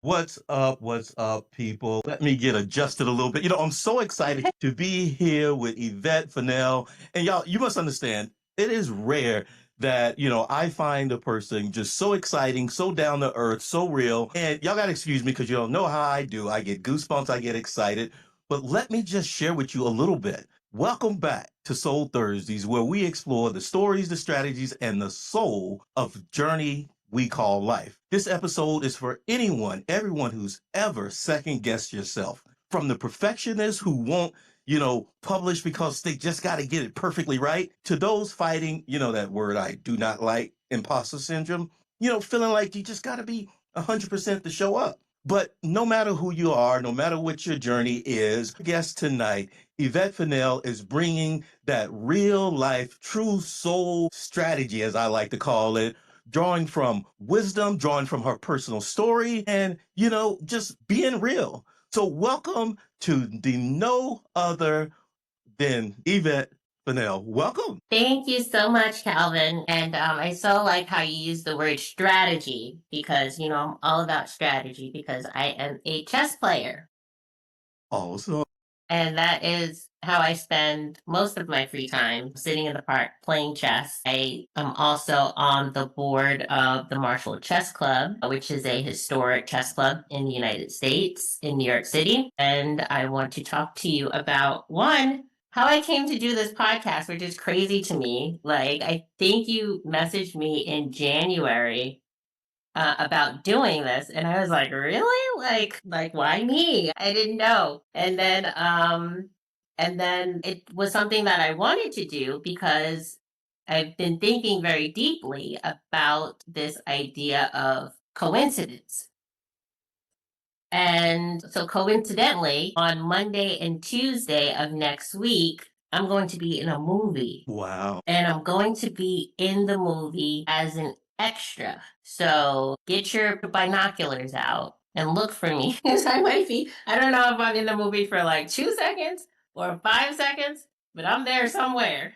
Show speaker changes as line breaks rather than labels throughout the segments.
What's up, people? Let me get adjusted a little bit. I'm so excited to be here with Yvette Fannell. And y'all, you must understand, it is rare that, I find a person just so exciting, so down to earth, so real. And y'all got to excuse me because you don't know how I do. I get goosebumps, I get excited. But let me just share with you a little bit. Welcome back to Soul Thursdays, where we explore the stories, the strategies, and the soul of journey we call life. This episode is for everyone who's ever second guessed yourself. From the perfectionists who won't, publish because they just got to get it perfectly right, to those fighting, that word I do not like, imposter syndrome, feeling like you just got to be 100% to show up. But no matter who you are, no matter what your journey is, guest tonight, Yvette Fannell is bringing that real life, true soul strategy, as I like to call it, drawing from wisdom, drawing from her personal story, and, just being real. So, welcome to the no other than Yvette Fannell. Welcome.
Thank you so much, Calvin. And I so like how you use the word strategy because, I'm all about strategy because I am a chess player.
Also,
And that is how I spend most of my free time sitting in the park playing chess. I am also on the board of the Marshall Chess Club, which is a historic chess club in the United States, in New York City. And I want to talk to you about one, how I came to do this podcast, which is crazy to me. Like, I think you messaged me in January about doing this, and I was like, really? Like why me? I didn't know. And then it was something that I wanted to do because I've been thinking very deeply about this idea of coincidence. And so coincidentally, on Monday and Tuesday of next week, I'm going to be in a movie.
wow.
And I'm going to be in the movie as an extra. So get your binoculars out and look for me. Because I might be, I don't know if I'm in the movie for like 2 seconds or 5 seconds, but I'm there somewhere.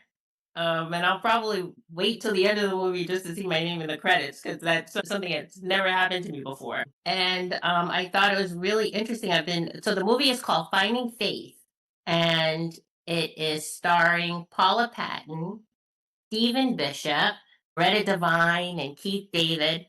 And I'll probably wait till the end of the movie just to see my name in the credits because that's something that's never happened to me before. And I thought it was really interesting. So the movie is called Finding Faith, and it is starring Paula Patton, Stephen Bishop, Greta Devine, and Keith David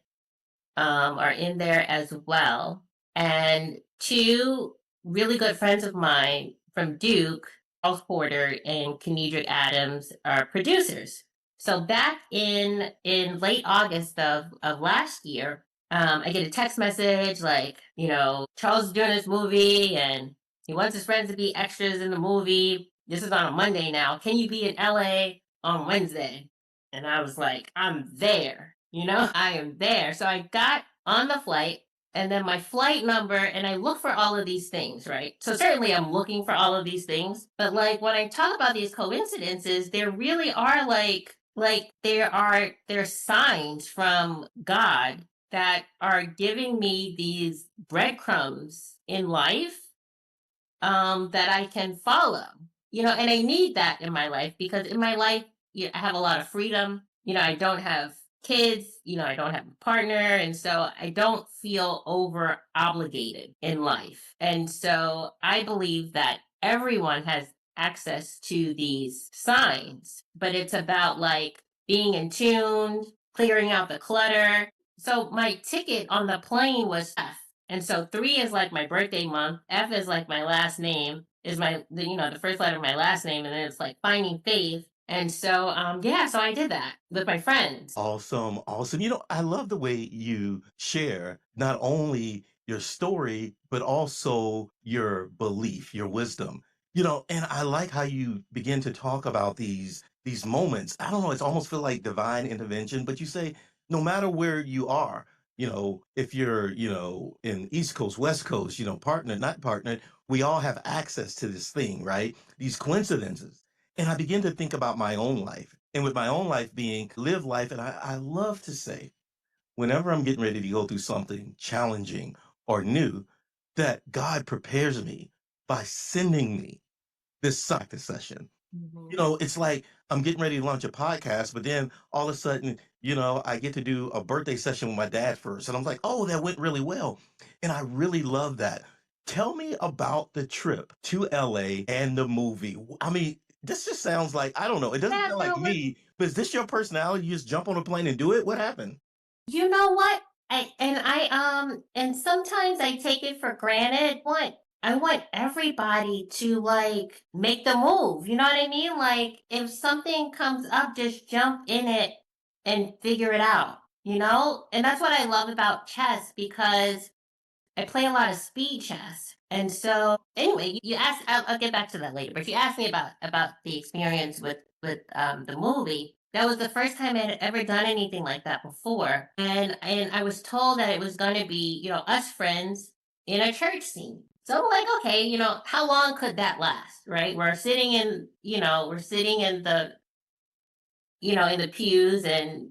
are in there as well. And two really good friends of mine from Duke, Charles Porter and Kenedrick Adams, are producers. So back in late August of last year, I get a text message like, Charles is doing this movie and he wants his friends to be extras in the movie. This is on a Monday now. Can you be in LA on Wednesday? And I was like, I'm there. I am there. So I got on the flight and then my flight number, and I look for all of these things, right? So certainly I'm looking for all of these things, but like when I talk about these coincidences, there really are there are signs from God that are giving me these breadcrumbs in life that I can follow. And I need that in my life because in my life, I have a lot of freedom. I don't have kids, I don't have a partner. And so I don't feel over obligated in life. And so I believe that everyone has access to these signs, but it's about like being in tune, clearing out the clutter. So my ticket on the plane was F. And so 3 is like my birthday month. F is like my last name, is the first letter of my last name. And then it's like finding faith. And so, yeah, so I did that with my friends.
Awesome, awesome. I love the way you share not only your story, but also your belief, your wisdom. And I like how you begin to talk about these moments. I don't know, it's almost feel like divine intervention, but you say no matter where you are, if you're, in East Coast, West Coast, partnered, not partnered, we all have access to this thing, right? These coincidences. And I begin to think about my own life. And with my own life being live life, and I love to say, whenever I'm getting ready to go through something challenging or new, that God prepares me by sending me this session.
Mhm.
It's like I'm getting ready to launch a podcast, but then all of a sudden, I get to do a birthday session with my dad first. And I'm like, oh, that went really well. And I really love that. Tell me about the trip to LA and the movie. I mean, this just sounds like, I don't know, it doesn't
Yeah,
sound like
no,
me, but is this your personality? You just jump on a plane and do it? What happened?
you know what? And sometimes I take it for granted. I want everybody to like make the move. You know what I mean? Like if something comes up, just jump in it and figure it out. And that's what I love about chess because I play a lot of speed chess. And so, anyway, you asked. I'll get back to that later. But you asked me about the experience with the movie. That was the first time I had ever done anything like that before, and I was told that it was going to be us friends in a church scene. So I'm like, okay, how long could that last, right? We're sitting in the pews and,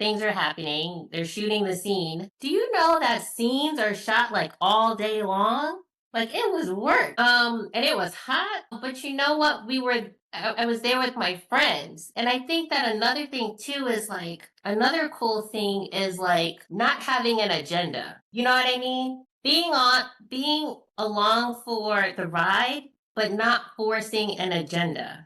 things are happening. They're shooting the scene. Do you know that scenes are shot like all day long? Like it was work. And it was hot, but you know what? I was there with my friends. And I think that another thing too is like another cool thing is like not having an agenda. You know what I mean? Being along for the ride, but not forcing an agenda.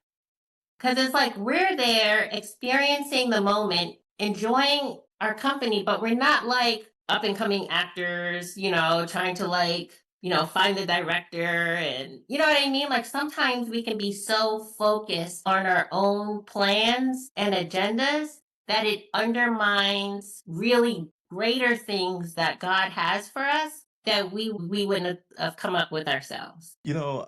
Because it's like we're there experiencing the moment, enjoying our company, but we're not like up and coming actors, trying to like, find the director and you know what I mean? Like sometimes we can be so focused on our own plans and agendas that it undermines really greater things that God has for us that we wouldn't have come up with ourselves.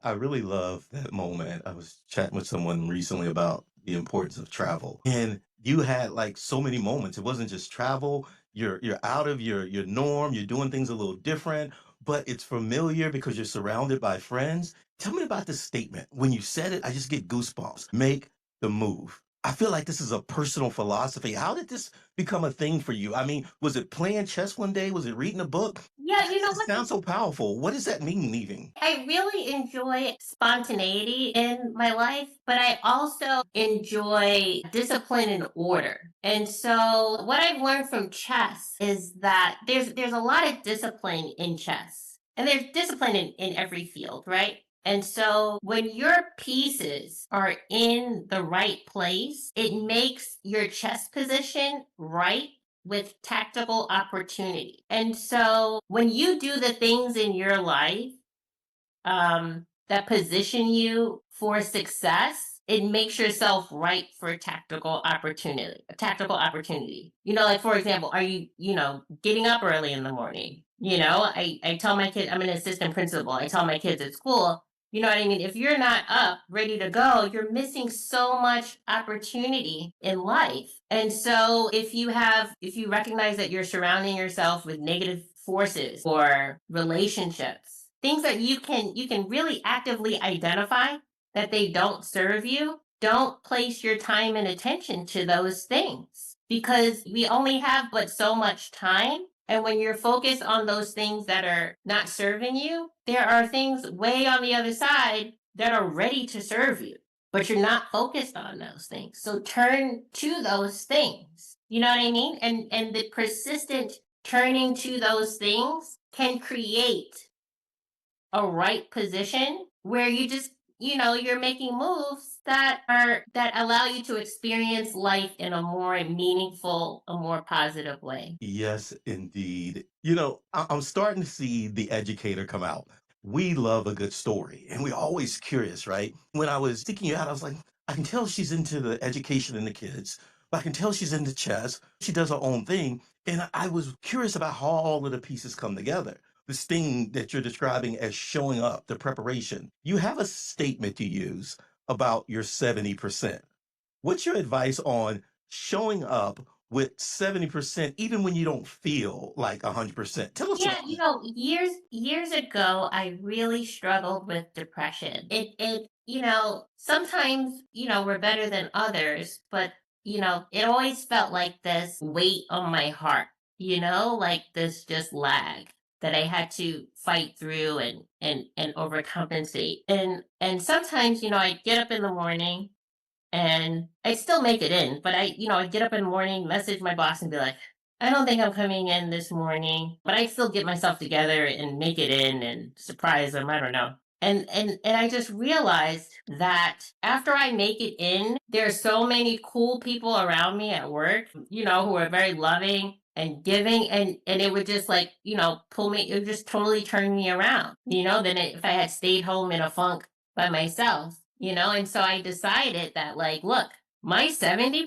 I really love that moment. I was chatting with someone recently about the importance of travel. And you had like so many moments. It wasn't just travel. You're out of your norm, you're doing things a little different, but it's familiar because you're surrounded by friends. Tell me about this statement. When you said it, I just get goosebumps. Make the move. I feel like this is a personal philosophy. How did this become a thing for you? I mean, was it playing chess one day? Was it reading a book?
Yeah,
How
you
does
know
it
what?
sound so powerful? What does that mean, leaving?
I really enjoy spontaneity in my life, but I also enjoy discipline and order. And so what I've learned from chess is that there's a lot of discipline in chess. And there's discipline in every field, right? And so when your pieces are in the right place, it makes your chess position right with tactical opportunity. And so when you do the things in your life that position you for success, it makes yourself right for tactical opportunity. A tactical opportunity. Like for example, are you, getting up early in the morning? I tell my kid, I'm an assistant principal. I tell my kids at school, you know what I mean? If you're not up, ready to go, you're missing so much opportunity in life. And so if you recognize that you're surrounding yourself with negative forces or relationships, things that you can really actively identify that they don't serve you, don't place your time and attention to those things because we only have but so much time. And when you're focused on those things that are not serving you, there are things way on the other side that are ready to serve you, but you're not focused on those things. So turn to those things. You know what I mean? And the persistent turning to those things can create a right position where you're making moves that allow you to experience life in a more meaningful, a more positive way.
Yes, indeed. I'm starting to see the educator come out. We love a good story, and we're always curious, right? When I was seeking you out, I was like, I can tell she's into the education and the kids, but I can tell she's into chess. She does her own thing. And I was curious about how all of the pieces come together. This thing that you're describing as showing up, the preparation. You have a statement you use about your 70%. What's your advice on showing up with 70% even when you don't feel like 100%? Tell us
Yeah,
about that.
years ago, I really struggled with depression. Sometimes, we're better than others, but it always felt like this weight on my heart, like this just lag. that I had to fight through and overcompensate. And sometimes, I get up in the morning and I still make it in, but I get up in the morning, message my boss and be like, I don't think I'm coming in this morning, but I still get myself together and make it in and surprise them. I don't know. And I just realized that after I make it in, there's so many cool people around me at work, who are very loving and giving, and it would just like, pull me, it would just totally turn me around, than if I had stayed home in a funk by myself, and so I decided that, like, look, my 70%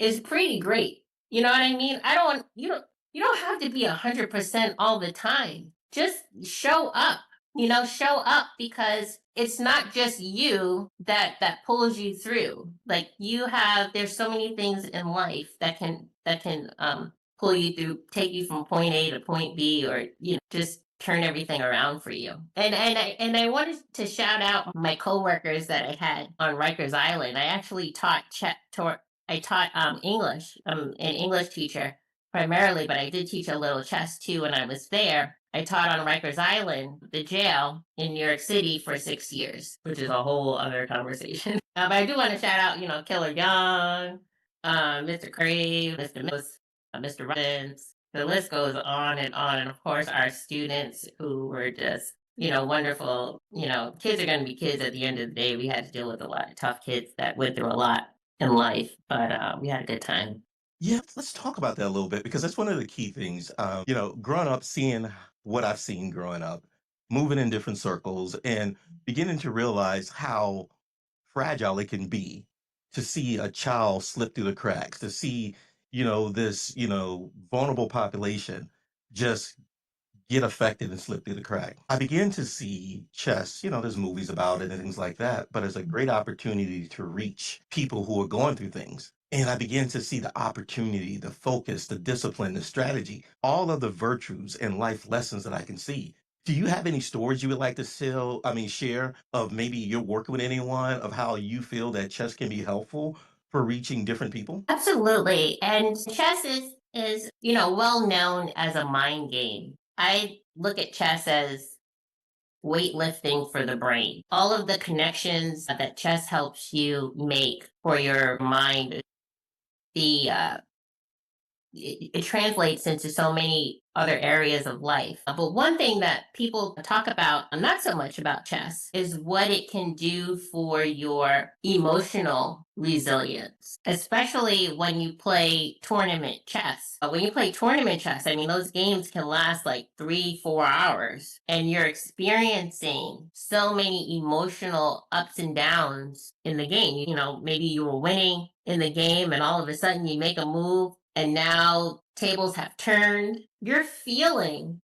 is pretty great. You know what I mean? I don't you don't have to be 100% all the time. Just show up. Show up, because it's not just you that pulls you through. Like, there's so many things in life that can pull you through, take you from point A to point B, or just turn everything around for you. And I wanted to shout out my coworkers that I had on Rikers Island. I actually taught English. I'm an English teacher primarily, but I did teach a little chess too when I was there. I taught on Rikers Island, the jail in New York City, for 6 years, which is a whole other conversation. But I do want to shout out, Killer Young, Mr. Crave, Mr. Mills, Mr. Robbins. The list goes on and on. And of course, our students who were just, wonderful. Kids are going to be kids at the end of the day. We had to deal with a lot of tough kids that went through a lot in life, but we had a good time.
Yeah, let's talk about that a little bit because that's one of the key things. Growing up, seeing what I've seen growing up, moving in different circles, and beginning to realize how fragile it can be to see a child slip through the cracks, to see, this, vulnerable population just get affected and slip through the crack. I began to see chess, there's movies about it and things like that, but as a great opportunity to reach people who are going through things. And I began to see the opportunity, the focus, the discipline, the strategy, all of the virtues and life lessons that I can see. Do you have any stories you would like to share of maybe you're working with anyone of how you feel that chess can be helpful for reaching different people?
Absolutely. And chess is, well known as a mind game. I look at chess as weightlifting for the brain. All of the connections that chess helps you make for your mind, the it translates into so many other areas of life. But one thing that people talk about, not so much about chess, is what it can do for your emotional resilience, especially when you play tournament chess. When you play tournament chess, I mean, those games can last like 3, 4 hours, and you're experiencing so many emotional ups and downs in the game. Maybe you were winning in the game, and all of a sudden you make a move and now tables have turned. You're feeling,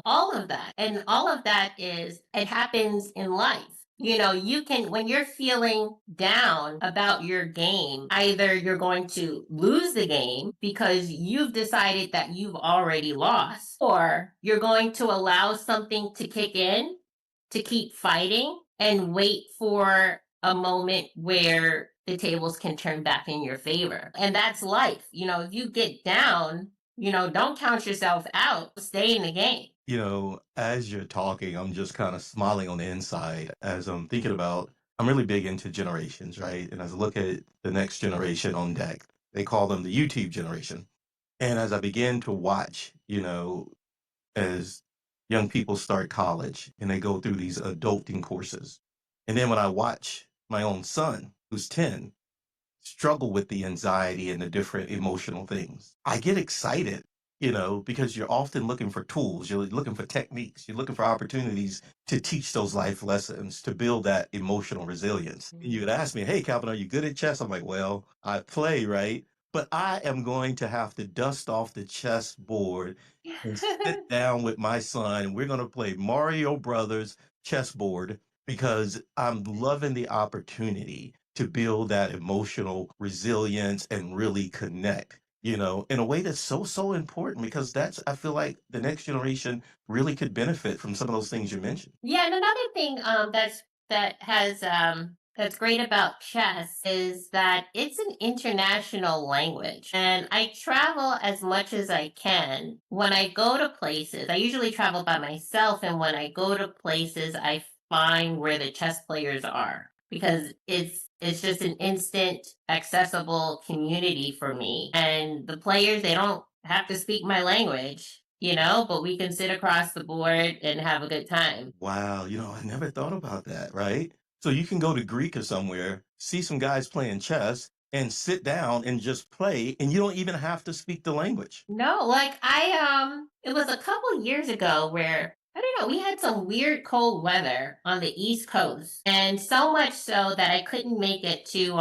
all of that. And all of that it happens in life. You can, when you're feeling down about your game, either you're going to lose the game because you've decided that you've already lost, or you're going to allow something to kick in to keep fighting and wait for a moment where the tables can turn back in your favor. And that's life. If you get down, don't count yourself out. Stay in the game.
As you're talking, I'm just kind of smiling on the inside as I'm thinking about, I'm really big into generations, right? And as I look at the next generation on deck, they call them the YouTube generation. And as I begin to watch, as young people start college and they go through these adulting courses. And then when I watch my own son, who's 10, struggle with the anxiety and the different emotional things. I get excited, because you're often looking for tools, you're looking for techniques, you're looking for opportunities to teach those life lessons, to build that emotional resilience. And you would ask me, hey, Calvin, are you good at chess? I'm like, well, I play, right? But I am going to have to dust off the chessboard and sit down with my son, and we're going to play Mario Brothers chessboard because I'm loving the opportunity to build that emotional resilience and really connect, in a way that's so, so important because I feel like the next generation really could benefit from some of those things you mentioned.
Yeah, and another thing that has that's great about chess is that it's an international language. And I travel as much as I can. When I go to places, I usually travel by myself. And when I go to places, I find where the chess players are because it's just an instant accessible community for me. And the players, they don't have to speak my language, but we can sit across the board and have a good time.
Wow, I never thought about that, right? So you can go to Greek or somewhere, see some guys playing chess, and sit down and just play, and you don't even have to speak the language.
No, like it was a couple years ago where I don't know, we had some weird cold weather on the East Coast. And so much so that I couldn't make it to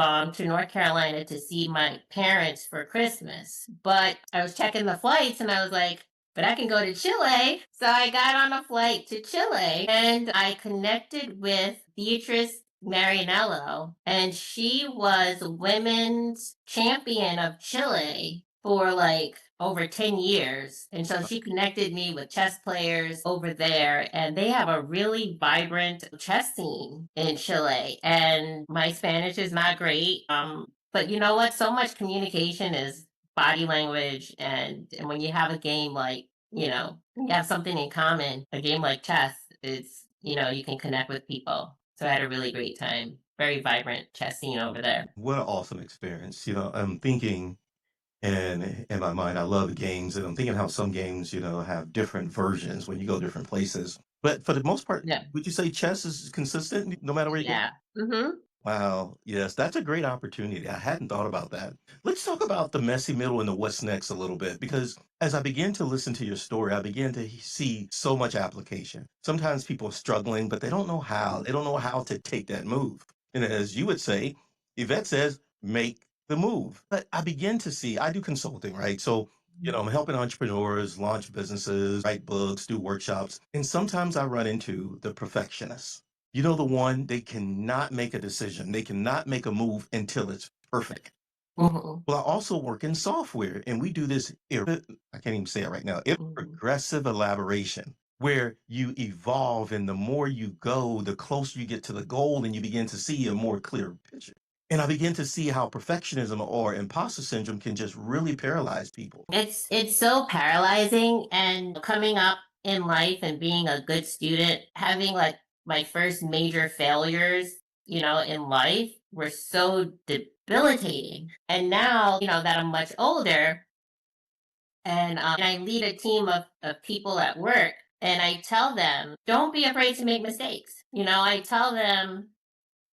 North Carolina to see my parents for Christmas. But I was checking the flights and I was like, but I can go to Chile. So I got on a flight to Chile and I connected with Beatrice Marianello, and she was women's champion of Chile for like over 10 years. And so she connected me with chess players over there, and they have a really vibrant chess scene in Chile. And my Spanish is not great. But you know what? So much communication is body language, and when you have a game like, when you have something in common, a game like chess, it's, you can connect with people. So I had a really great time. Very vibrant chess scene over there.
What an awesome experience. I'm thinking, and in my mind, I love games, and I'm thinking how some games, have different versions when you go different places. But for the most part,
Yeah.
would you say chess is consistent no matter where you go?
Yeah. Mm-hmm.
Wow. Yes, that's a great opportunity. I hadn't thought about that. Let's talk about the messy middle and the what's next a little bit, because as I begin to listen to your story, I begin to see so much application. Sometimes people are struggling, but they don't know how. They don't know how to take that move. And as you would say, Yvette says, make the move. But I begin to see, I do consulting, right? So, I'm helping entrepreneurs launch businesses, write books, do workshops. And sometimes I run into the perfectionists. The one, they cannot make a decision. They cannot make a move until it's perfect.
Mm-hmm.
Well, I also work in software, and we do this, I can't even say it right now, it's
Mm-hmm.
progressive elaboration, where you evolve, and the more you go, the closer you get to the goal, and you begin to see a more clear picture. And I begin to see how perfectionism or imposter syndrome can just really paralyze people.
It's so paralyzing, and coming up in life and being a good student, having like my first major failures, in life were so debilitating. And now, that I'm much older and I lead a team of people at work, and I tell them, don't be afraid to make mistakes. I tell them,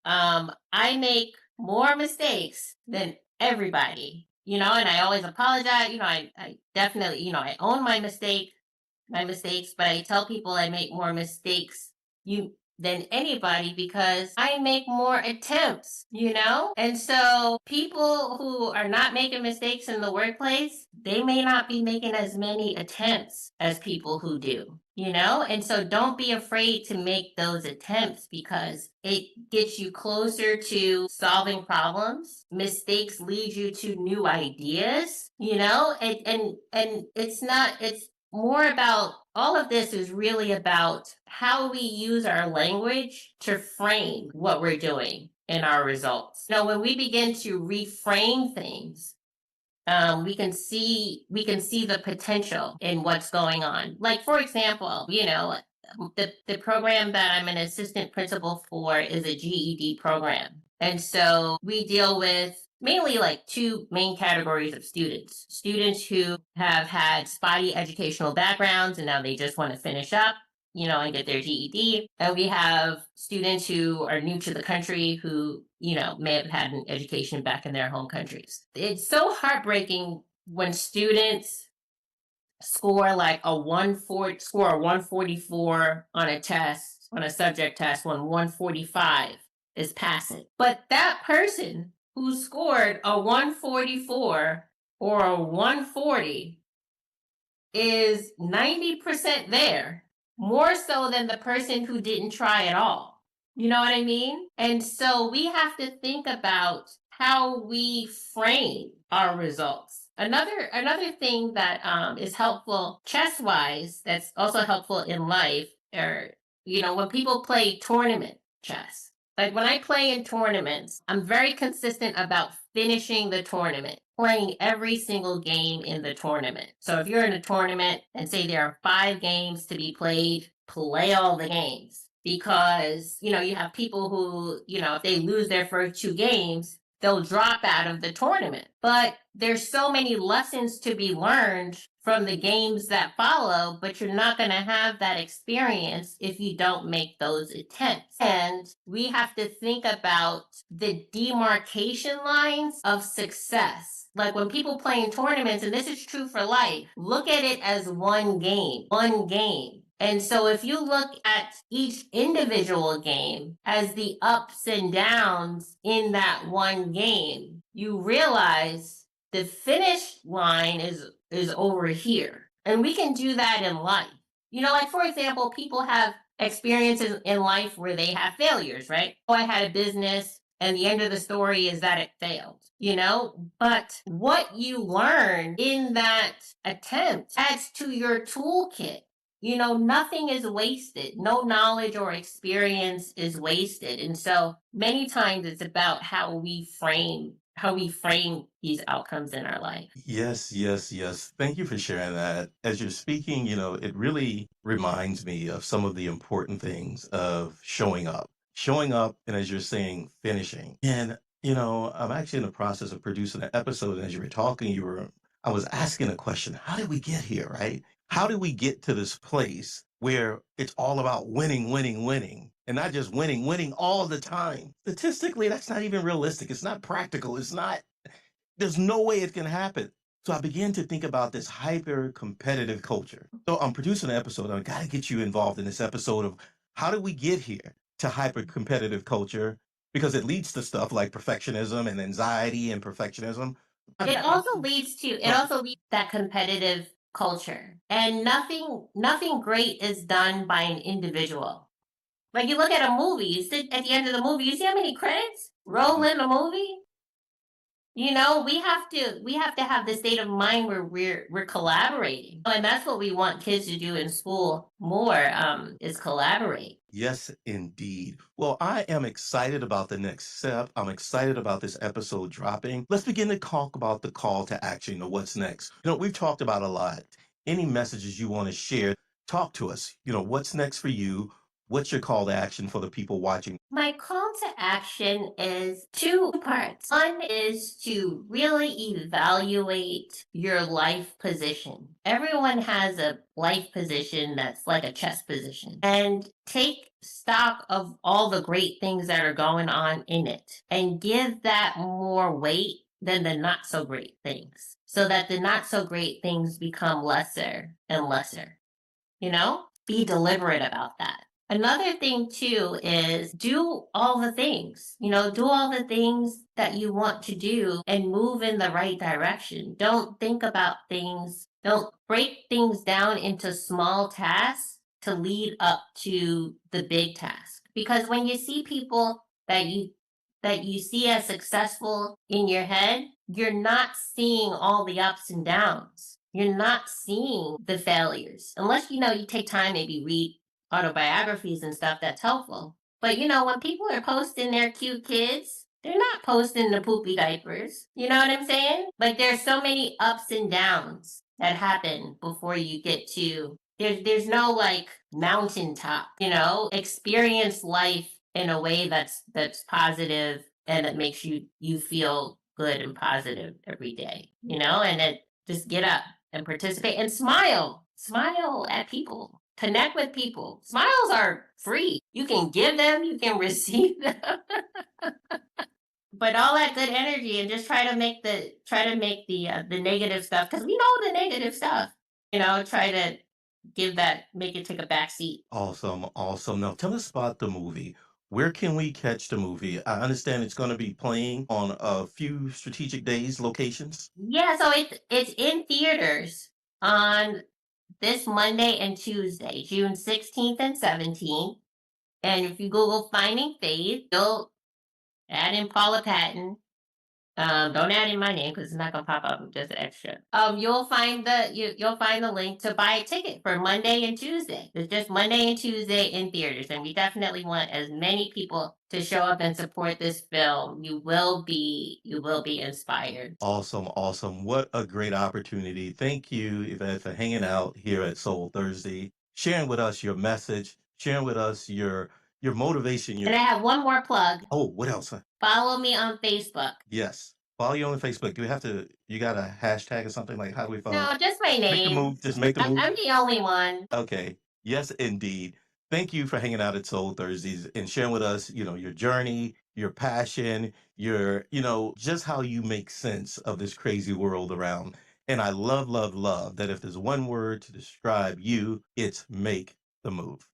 I make more mistakes than everybody, and I always apologize. I definitely, I own my mistakes, but I tell people I make more mistakes you than anybody because I make more attempts. And so people who are not making mistakes in the workplace, they may not be making as many attempts as people who do. And so don't be afraid to make those attempts because it gets you closer to solving problems. Mistakes lead you to new ideas, and it's more about all of this is really about how we use our language to frame what we're doing in our results. When we begin to reframe things, we can see the potential in what's going on. Like for example, the program that I'm an assistant principal for is a GED program. And so we deal with mainly like two main categories of students who have had spotty educational backgrounds and now they just want to finish up, and get their GED. And we have students who are new to the country who, may have had an education back in their home countries. It's so heartbreaking when students score a 144 on a test, on a subject test, when 145 is passing. But that person who scored a 144 or a 140 is 90% there, more so than the person who didn't try at all. You know what I mean? And so we have to think about how we frame our results. Another thing that is helpful chess wise, that's also helpful in life, or when people play tournament chess. Like when I play in tournaments, I'm very consistent about finishing the tournament, playing every single game in the tournament. So if you're in a tournament and say there are 5 games to be played, play all the games. Because, you have people who, if they lose their first 2 games, they'll drop out of the tournament. But there's so many lessons to be learned from the games that follow, but you're not going to have that experience if you don't make those attempts. And we have to think about the demarcation lines of success. Like when people play in tournaments, and this is true for life, look at it as one game, one game. And so if you look at each individual game as the ups and downs in that one game, you realize the finish line is over here. And we can do that in life. Like for example, people have experiences in life where they have failures, right? Oh, I had a business and the end of the story is that it failed. But what you learn in that attempt adds to your toolkit. Nothing is wasted. No knowledge or experience is wasted. And so many times it's about how we frame these outcomes in our life.
Yes, yes, yes. Thank you for sharing that. As you're speaking, it really reminds me of some of the important things of showing up, and as you're saying, finishing. And, I'm actually in the process of producing an episode. And as you were talking, I was asking a question, how did we get here, right? How did we get to this place where it's all about winning, winning, winning, and not just winning, winning all the time? Statistically, that's not even realistic. It's not practical. There's no way it can happen. So I began to think about this hyper competitive culture. So I'm producing an episode. I got to get you involved in this episode of how do we get here to hyper competitive culture? Because it leads to stuff like perfectionism and anxiety and perfectionism.
It also leads that competitive culture. And nothing great is done by an individual. Like you look at a movie, you sit at the end of the movie, you see how many credits roll in the movie? We have to have the state of mind where we're collaborating. And that's what we want kids to do in school more, is collaborate.
Yes, indeed. Well, I am excited about the next step. I'm excited about this episode dropping. Let's begin to talk about the call to action or what's next. We've talked about a lot. Any messages you want to share, talk to us. What's next for you? What's your call to action for the people watching?
My call to action is 2 parts. One is to really evaluate your life position. Everyone has a life position that's like a chess position. And take stock of all the great things that are going on in it and give that more weight than the not so great things, so that the not so great things become lesser and lesser. Be deliberate about that. Another thing too is do all the things, do all the things that you want to do and move in the right direction. Don't break things down into small tasks to lead up to the big task. Because when you see people that you see as successful in your head, you're not seeing all the ups and downs. You're not seeing the failures. Unless you take time, maybe read autobiographies and stuff, that's helpful. But when people are posting their cute kids, they're not posting the poopy diapers. You know what I'm saying? Like there's so many ups and downs that happen before you get to there's no like mountaintop, experience life in a way that's positive and that makes you feel good and positive every day, and then just get up and participate and smile at people, connect with people. Smiles are free. You can give them, you can receive them. But all that good energy, and just try to make the negative stuff, because we know the negative stuff, try to make it take a back seat.
Awesome, awesome. Now tell us about the movie. Where can we catch the movie? I understand it's going to be playing on a few strategic days, locations.
Yeah, so it's in theaters on this Monday and Tuesday, June 16th and 17th. And if you Google Finding Faith, you'll add in Paula Patton, Don't add in my name because it's not gonna pop up. Just extra. You'll find the link to buy a ticket for Monday and Tuesday. It's just Monday and Tuesday in theaters, and we definitely want as many people to show up and support this film. You will be inspired.
Awesome, awesome. What a great opportunity. Thank you, Yvette, for hanging out here at Soul Thursday, sharing with us your message, sharing with us your motivation, your
And I have one more plug.
oh, what else?
Follow me on Facebook.
Yes. Follow you on Facebook. Do we have to you got a hashtag or something like how do we follow?
No, just my
Make the
name.
move. Just make the
I'm,
move.
I'm the only one.
Okay. Yes, indeed. Thank you for hanging out at Soul Thursdays and sharing with us, your journey, your passion, just how you make sense of this crazy world around. And I love, love, love that if there's one word to describe you, it's make the move.